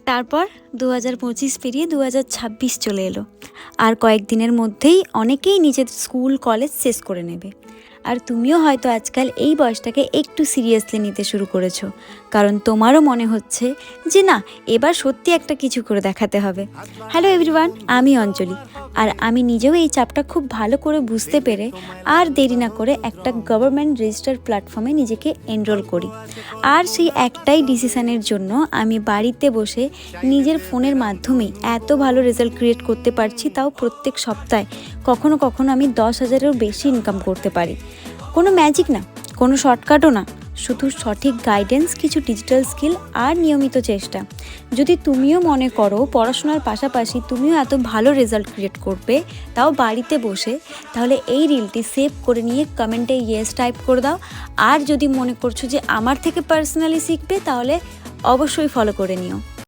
তারপর 2025 পেরিয়ে 2026 চলে এলো। আর কয়েকদিনের মধ্যেই অনেকেই নিজের স্কুল কলেজ শেষ করে নেবে। আর তুমিও হয়তো আজকাল এই বয়সটাকে একটু সিরিয়াসলি নিতে শুরু করেছো, কারণ তোমারও মনে হচ্ছে যে না, এবার সত্যি একটা কিছু করে দেখাতে হবে। হ্যালো এভরিওয়ান, আমি অঞ্জলি। আর আমি নিজেও এই চাপটা খুব ভালো করে বুঝতে পেরে আর দেরি না করে একটা গভর্নমেন্ট রেজিস্টার্ড প্ল্যাটফর্মে নিজেকে এনরোল করি। আর সেই একটাই ডিসিশনের জন্য আমি বাড়িতে বসে নিজের ফোনের মাধ্যমেই এত ভালো রেজাল্ট ক্রিয়েট করতে পারছি, তাও প্রত্যেক সপ্তাহে কখনো কখনো আমি 10,000-এরও বেশি ইনকাম করতে পারি। কোনো ম্যাজিক না, কোনো শর্টকাটও না, শুধু সঠিক গাইডেন্স, কিছু ডিজিটাল স্কিল আর নিয়মিত চেষ্টা। যদি তুমিও মনে করো পড়াশোনার পাশাপাশি তুমিও এত ভালো রেজাল্ট ক্রিয়েট করবে, তাও বাড়িতে বসে, তাহলে এই রিলটি সেভ করে নিয়ে কমেন্টে ইয়েস টাইপ করে দাও। আর যদি মনে করছো যে আমার থেকে পার্সোনালি শিখবে, তাহলে অবশ্যই ফলো করে নিও।